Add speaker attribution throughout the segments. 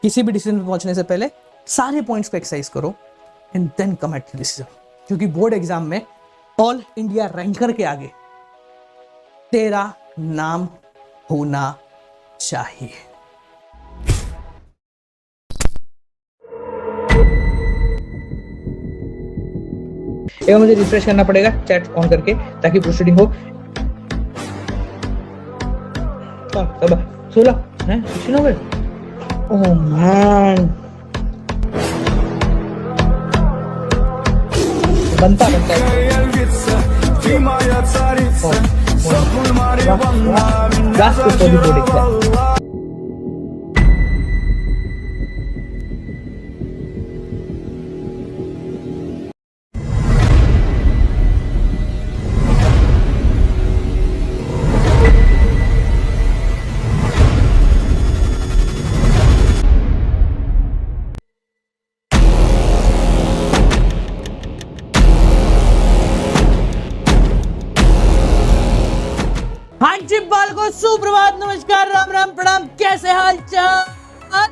Speaker 1: किसी भी डिसीजन पे पहुंचने से पहले सारे पॉइंट्स को एक्सरसाइज करो and then come at decision, क्योंकि बोर्ड एग्जाम में ऑल इंडिया रैंकर के आगे तेरा नाम होना चाहिए। एवं मुझे रिफ्रेश करना पड़ेगा चैट ऑन करके ताकि प्रोसीडिंग हो। 16 हैं 16 हो गए। ओह मैन, बनता है बाल को सुप्रभात, नमस्कार, राम राम, प्रणाम। कैसे हाल चाल?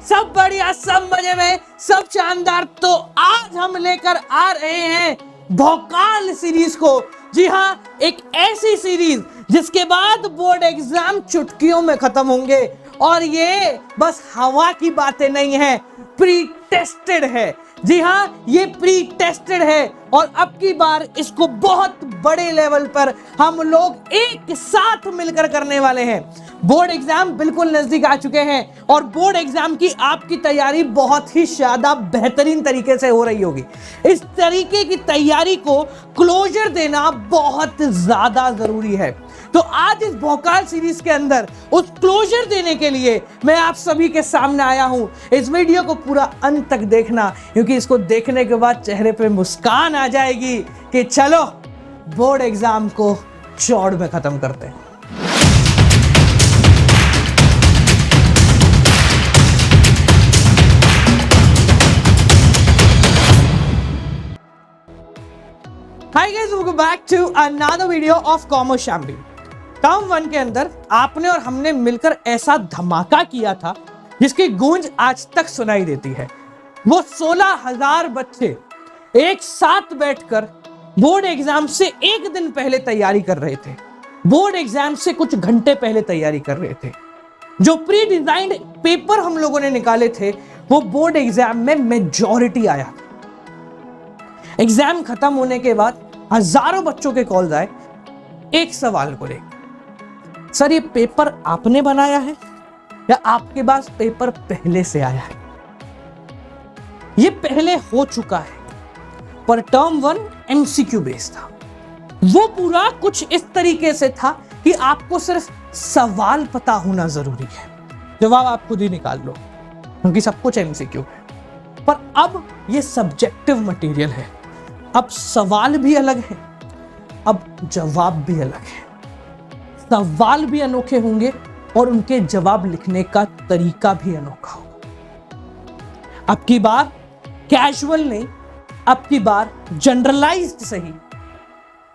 Speaker 1: सब बढ़िया, सब मजे में, सब शानदार। तो आज हम लेकर आ रहे हैं भोकाल सीरीज को। जी हाँ, एक ऐसी सीरीज जिसके बाद बोर्ड एग्जाम चुटकियों में खत्म होंगे। और ये बस हवा की बातें नहीं है, प्री टेस्टेड है। जी हाँ, ये प्री टेस्टेड है और अब की बार इसको बहुत बड़े लेवल पर हम लोग एक साथ मिलकर करने वाले हैं। बोर्ड एग्जाम बिल्कुल नजदीक आ चुके हैं और बोर्ड एग्जाम की आपकी तैयारी बहुत ही ज्यादा बेहतरीन तरीके से हो रही होगी। इस तरीके की तैयारी को क्लोजर देना बहुत ज्यादा जरूरी है। तो आज इस भोकाल सीरीज के अंदर उस क्लोजर देने के लिए मैं आप सभी के सामने आया हूं। इस वीडियो को पूरा अंत तक देखना, क्योंकि इसको देखने के बाद चेहरे पे मुस्कान आ जाएगी कि चलो बोर्ड एग्जाम को चौड़ में खत्म करते हैं। Hi guys, welcome back to another video of commerce champion. Term 1 के अंदर आपने और हमने मिलकर ऐसा धमाका किया था जिसकी गूंज आज तक सुनाई देती है। वो 16,000 बच्चे एक साथ बैठकर बोर्ड एग्जाम से एक दिन पहले तैयारी कर रहे थे, बोर्ड एग्जाम से कुछ घंटे पहले तैयारी कर रहे थे। जो प्री डिजाइंड पेपर हम लोगों ने निकाले थे वो बोर्ड एग्जाम में मेजॉरिटी आया। एग्जाम खत्म होने के बाद हजारों बच्चों के कॉल्स आए एक सवाल को लेकर, सर ये पेपर आपने बनाया है या आपके पास पेपर पहले से आया है? ये पहले हो चुका है, पर टर्म 1 एमसीक्यू बेस्ड था। वो पूरा कुछ इस तरीके से था कि आपको सिर्फ सवाल पता होना जरूरी है, जवाब आप खुद ही निकाल लो, क्योंकि सब कुछ एमसीक्यू है। पर अब ये सब्जेक्टिव मटेरियल है, अब सवाल भी अलग है, अब जवाब भी अलग है। सवाल भी अनोखे होंगे और उनके जवाब लिखने का तरीका भी अनोखा होगा। अब की बार कैजुअल नहीं, अब की बार जनरलाइज्ड सही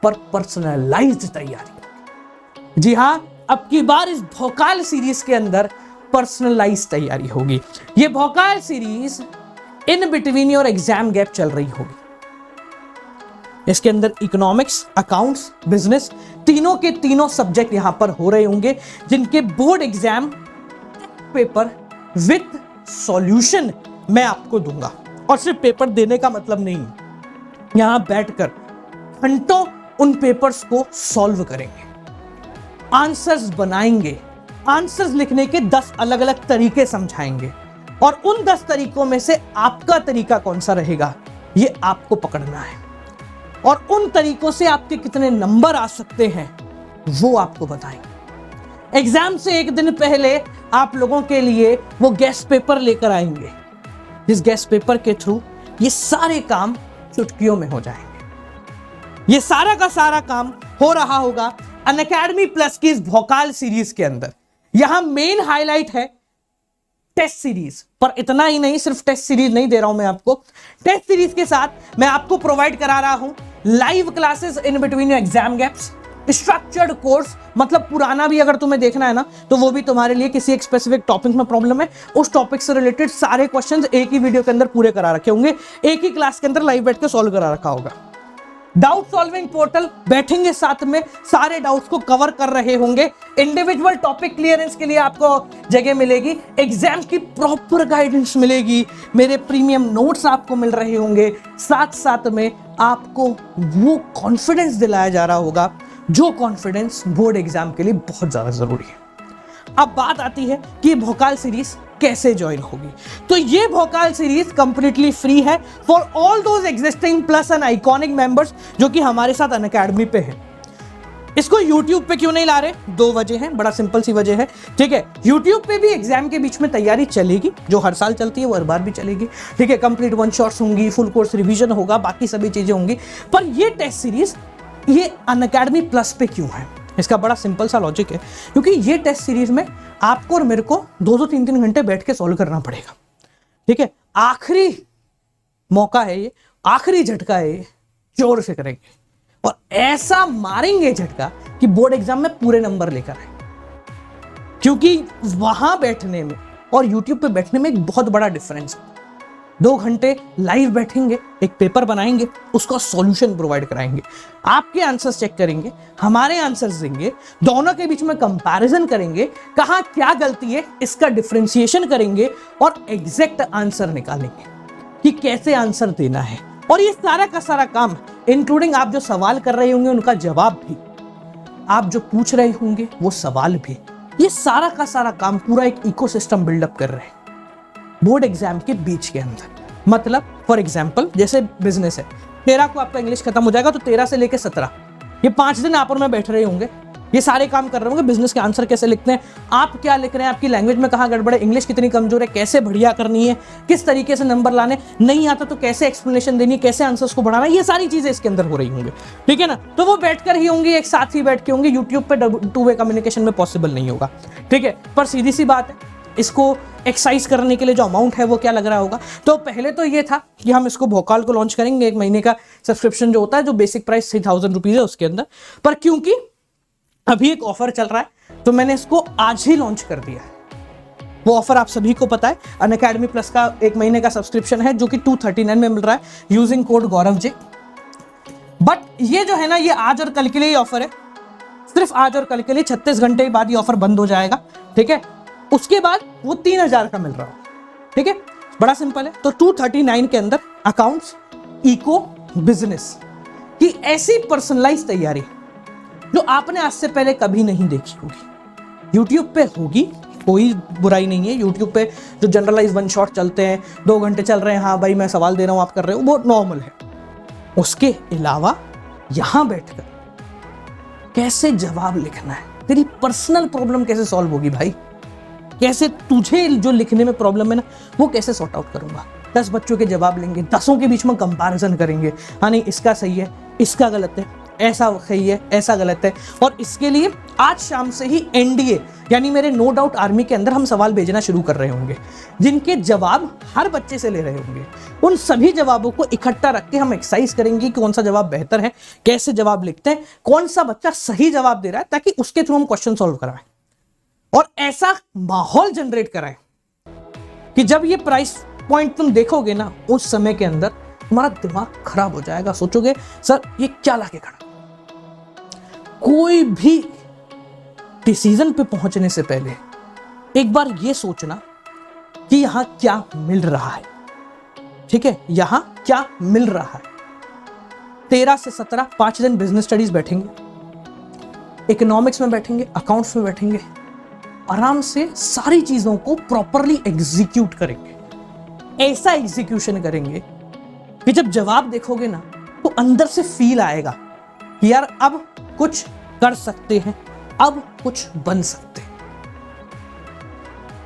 Speaker 1: पर पर्सनलाइज्ड तैयारी। जी हां, अब की बार इस भोकाल सीरीज के अंदर पर्सनलाइज्ड तैयारी होगी। ये Bhokaal series in between your exam gap चल रही होगी। इसके अंदर इकोनॉमिक्स, अकाउंट्स, बिजनेस, तीनों के तीनों सब्जेक्ट यहां पर हो रहे होंगे, जिनके board exam paper with solution मैं आपको दूंगा। और सिर्फ पेपर देने का मतलब नहीं, यहां बैठकर घंटों उन पेपर्स को सॉल्व करेंगे, आंसर्स बनाएंगे, आंसर्स लिखने के 10 अलग अलग तरीके समझाएंगे और उन 10 तरीकों में से आपका तरीका कौन सा रहेगा ये आपको पकड़ना है। और उन तरीकों से आपके कितने नंबर आ सकते हैं वो आपको बताएंगे। एग्जाम से एक दिन पहले आप लोगों के लिए वो गेस्ट पेपर लेकर आएंगे, जिस गेस्ट पेपर के थ्रू ये सारे काम चुटकियों में हो जाएंगे। ये सारा का सारा काम हो रहा होगा अनअकैडमी प्लस की इस भोकाल सीरीज के अंदर। यहां मेन हाईलाइट है टेस्ट सीरीज, पर इतना ही नहीं, सिर्फ टेस्ट सीरीज नहीं दे रहा हूं मैं आपको। टेस्ट सीरीज के साथ मैं आपको प्रोवाइड करा रहा हूं live classes in between your exam gaps, structured course, मतलब पुराना भी अगर तुम्हें देखना है ना तो वो भी तुम्हारे लिए किसी एक स्पेसिफिक टॉपिक में प्रॉब्लम है, उस टॉपिक से रिलेटेड सारे क्वेश्चंस एक ही वीडियो के अंदर पूरे करा रखे होंगे, एक ही क्लास के अंदर लाइव बैठ के सॉल्व करा रखा होगा। डाउट सॉल्विंग पोर्टल, बैठेंगे साथ में, सारे डाउट्स को कवर कर रहे होंगे, इंडिविजुअल टॉपिक क्लियरेंस के लिए आपको जगह मिलेगी, एग्जाम की प्रॉपर गाइडेंस मिलेगी, मेरे प्रीमियम नोट्स आपको मिल रहे होंगे, साथ साथ में आपको वो कॉन्फिडेंस दिलाया जा रहा होगा जो कॉन्फिडेंस बोर्ड एग्जाम के लिए बहुत ज्यादा जरूरी है। अब बात आती है कि भोकाल सीरीज कैसे ज्वाइन होगी। तो ये भोकाल सीरीज कंप्लीटली फ्री है for all those existing plus and iconic members जो कि हमारे साथ अनअकैडमी पे है। इसको YouTube पे क्यों नहीं ला रहे? 2 वजह हैं, बड़ा सिंपल सी वजह है, ठीक है। YouTube पे भी एग्जाम के बीच में तैयारी चलेगी, जो हर साल चलती है वो हर बार भी चलेगी, ठीक है। कंप्लीट वन शॉट्स होंगी, फुल कोर्स रिवीजन होगा, बाकी सभी चीजें होंगी। पर ये टेस्ट सीरीज ये अनअकैडमी प्लस पे क्यों है? इसका बड़ा सिंपल सा लॉजिक है, क्योंकि ये टेस्ट सीरीज में आपको और मेरे को 2-2 3-3 घंटे बैठ के सॉल्व करना पड़ेगा, ठीक है। आखिरी मौका है ये, आखिरी झटका है ये, जोर से करेंगे और ऐसा मारेंगे झटका कि बोर्ड एग्जाम में पूरे नंबर लेकर आए। क्योंकि वहां बैठने में और YouTube पे बैठने में एक बहुत बड़ा डिफरेंस है। 2 घंटे लाइव बैठेंगे, एक पेपर बनाएंगे, उसका सॉल्यूशन प्रोवाइड कराएंगे, आपके आंसर्स चेक करेंगे, हमारे आंसर्स देंगे, दोनों के बीच में कंपैरिजन करेंगे, कहां क्या गलती है इसका डिफरेंशिएशन करेंगे और एग्जैक्ट आंसर निकालेंगे कि कैसे आंसर देना है। और ये सारा का सारा काम इंक्लूडिंग आप जो सवाल कर रहे होंगे उनका जवाब भी, आप जो पूछ रहे होंगे वो सवाल भी, ये सारा का सारा काम पूरा एक इकोसिस्टम बिल्डअप कर रहे हैं बोर्ड एग्जाम के बीच के अंदर। मतलब फॉर एग्जाम्पल जैसे बिजनेस है, 13 को आपका इंग्लिश खत्म हो जाएगा, तो 13 से लेकर 17 ये 5 दिन आप और मैं बैठ रहे होंगे, ये सारे काम कर रहे होंगे। बिजनेस के आंसर कैसे लिखते हैं, आप क्या लिख रहे हैं, आपकी लैंग्वेज में कहाँ गड़बड़ है, इंग्लिश कितनी कमजोर है, कैसे बढ़िया करनी है, किस तरीके से नंबर लाने, नहीं आता तो कैसे एक्सप्लेनेशन देनी है, कैसे आंसर्स को बढ़ाना है, ये सारी चीजें इसके अंदर हो रही होंगी, ठीक है ना। तो वो बैठकर ही होंगी, एक साथ ही बैठ के होंगी। यूट्यूब पे 2 वे कम्युनिकेशन में पॉसिबल नहीं होगा, ठीक है। पर सीधी सी बात है, इसको एक्सरसाइज करने के लिए जो अमाउंट है वो क्या लग रहा होगा। तो पहले तो ये था कि हम इसको भोकाल को लॉन्च करेंगे, 1 महीने का सब्सक्रिप्शन जो होता है, जो बेसिक प्राइस 3000 रुपीज है उसके अंदर। पर क्योंकि अभी एक ऑफर चल रहा है तो मैंने इसको आज ही लॉन्च कर दिया है। वो ऑफर आप सभी को पता है, अनअकैडमी प्लस का 1 महीने का सब्सक्रिप्शन है जो कि 239 में मिल रहा है using code Gaurav ji. But ये जो है ना, ये आज और कल के लिए ऑफर है, सिर्फ आज और कल के लिए। 36 घंटे के बाद ये ऑफर बंद हो जाएगा, ठीक है। उसके बाद वो 3000 का मिल रहा है, ठीक है। बड़ा सिंपल है। तो 239 के अंदर अकाउंट्स, इको, बिजनेस की ऐसी पर्सनलाइज तैयारी जो आपने आज से पहले कभी नहीं देखी होगी। YouTube पे होगी, कोई बुराई नहीं है। YouTube पे जो जनरलाइज वन शॉट चलते हैं, 2 घंटे चल रहे हैं, हाँ भाई मैं सवाल दे रहा हूं आप कर रहे हो, वो नॉर्मल है। उसके अलावा यहां बैठकर कैसे जवाब लिखना है, तेरी पर्सनल प्रॉब्लम कैसे सॉल्व होगी भाई, कैसे तुझे जो लिखने में प्रॉब्लम है ना वो कैसे सॉर्ट आउट करूंगा। 10 बच्चों के जवाब लेंगे, 10 के बीच में कंपैरिजन करेंगे, हाँ नहीं इसका सही है, इसका गलत है, ऐसा सही है, ऐसा गलत है। और इसके लिए आज शाम से ही NDA यानी मेरे नो डाउट आर्मी के अंदर हम सवाल भेजना शुरू कर रहे होंगे, जिनके जवाब हर बच्चे से ले रहे होंगे। उन सभी जवाबों को इकट्ठा रख के हम एक्सरसाइज करेंगे कि कौन सा जवाब बेहतर है, कैसे जवाब लिखते हैं, कौन सा बच्चा सही जवाब दे रहा है, ताकि उसके थ्रू हम क्वेश्चन सॉल्व कराएं और ऐसा माहौल जनरेट कराएं कि जब ये प्राइस पॉइंट तुम देखोगे ना, उस समय के अंदर तुम्हारा दिमाग खराब हो जाएगा। सोचोगे सर ये क्या लाके खड़ा। कोई भी डिसीजन पे पहुंचने से पहले एक बार ये सोचना कि यहां क्या मिल रहा है, ठीक है, यहां क्या मिल रहा है। 13 से 17 5 दिन बिजनेस स्टडीज बैठेंगे, इकोनॉमिक्स में बैठेंगे, अकाउंट्स में बैठेंगे, आराम से सारी चीजों को प्रॉपरली एग्जीक्यूट करेंगे। ऐसा एग्जीक्यूशन करेंगे कि जब जवाब देखोगे ना तो अंदर से फील आएगा कि यार अब कुछ कर सकते हैं, अब कुछ बन सकते हैं।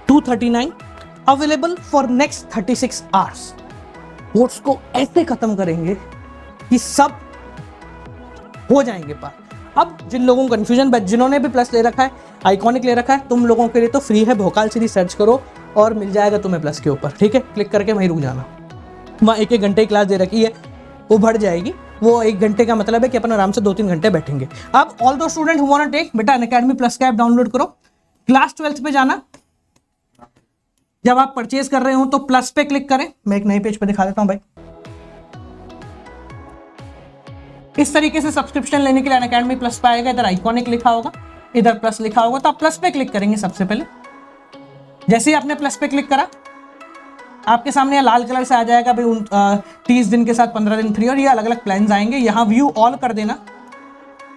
Speaker 1: 239 available for next 36 hours. Course को ऐसे खत्म करेंगे कि सब हो जाएंगे पार। अब जिन लोगों को कंफ्यूजन, जिन्होंने भी प्लस ले रखा है, आइकॉनिक ले रखा है, तुम लोगों के लिए तो फ्री है, भोकाल सीरीज सर्च करो और मिल जाएगा तुम्हें प्लस के ऊपर, ठीक है। क्लिक करके वहीं रुक जाना, वहाँ 1-1 घंटे की क्लास दे रखी है, वो बढ़ जाएगी। वो 1 घंटे का मतलब है कि अपन आराम से 2-3 घंटे बैठेंगे। अब all those student who want to take, बेटा अनअकैडमी प्लस का ऐप डाउनलोड करो, क्लास 12th पे जाना, जब आप परचेज कर रहे हो तो प्लस पे क्लिक करें। मैं एक नए पेज पे दिखा देता हूं भाई। इस तरीके से सब्सक्रिप्शन लेने के लिए अनअकैडमी प्लस पे आएगा, इधर आइकॉनिक लिखा होगा, इधर प्लस लिखा होगा, तो आप प्लस पे क्लिक करेंगे सबसे पहले। जैसे ही आपने प्लस पे क्लिक करा, आपके सामने लाल कलर से आ जाएगा भाई 30 दिन के साथ 15 दिन फ्री, और ये अलग अलग प्लान आएंगे। यहां व्यू ऑल कर देना,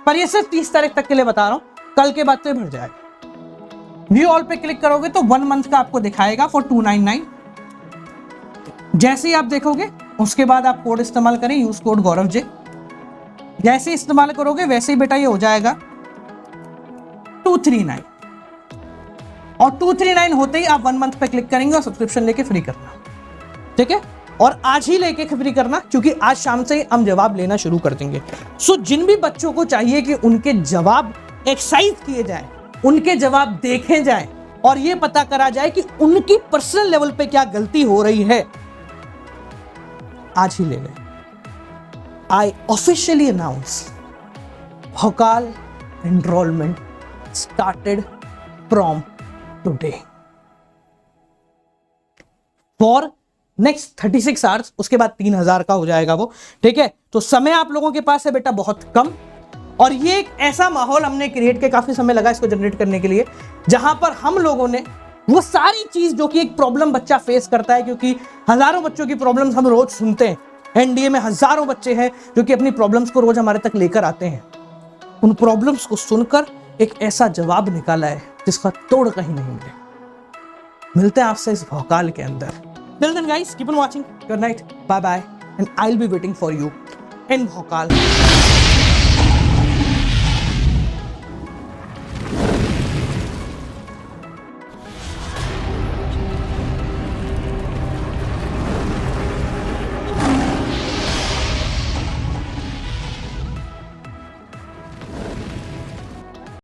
Speaker 1: पर ये सिर्फ 30 तारीख तक के लिए बता रहा हूं, कल के बाद से भर जाएगा। व्यू ऑल पे क्लिक करोगे तो 1 मंथ का आपको दिखाएगा फॉर 299। जैसे ही आप देखोगे उसके बाद आप कोड इस्तेमाल करें, यूज कोड गौरव जे। जैसे ही इस्तेमाल करोगे वैसे ही बेटा ये हो जाएगा 239, और 239 होते ही आप 1 मंथ पे क्लिक करेंगे और सब्सक्रिप्शन लेके फ्री करना, ठीक है। और आज ही लेके फ्री करना, क्योंकि आज शाम से ही हम जवाब लेना शुरू कर देंगे। सो जिन भी बच्चों को चाहिए कि उनके जवाब एक्सरसाइज किए जाए, उनके जवाब देखे जाए और ये पता करा जाए कि उनकी पर्सनल लेवल पे क्या गलती हो रही है, आज ही ले लें। आई officially announce Bhokaal enrolment started from today for next 36 hours. उसके बाद 3000 का हो जाएगा वो, ठीक है। तो समय आप लोगों के पास है बेटा बहुत कम, और ये एक ऐसा माहौल हमने क्रिएट किया, काफी समय लगा इसको जनरेट करने के लिए, जहां पर हम लोगों ने वो सारी चीज जो कि एक प्रॉब्लम बच्चा फेस करता है, क्योंकि हजारों बच्चों की प्रॉब्लम्स हम रोज सुनते हैं। एनडीए में हजारों बच्चे हैं जो कि अपनी प्रॉब्लम्स को रोज हमारे तक लेकर आते हैं। उन प्रॉब्लम्स को सुनकर एक ऐसा जवाब निकाला है जिसका तोड़ कहीं नहीं मिले। मिलते हैं आपसे इस भौकाल के अंदर। Till then guys, keep on watching. Good night. Bye bye. And I'll be waiting for you in Bhokal.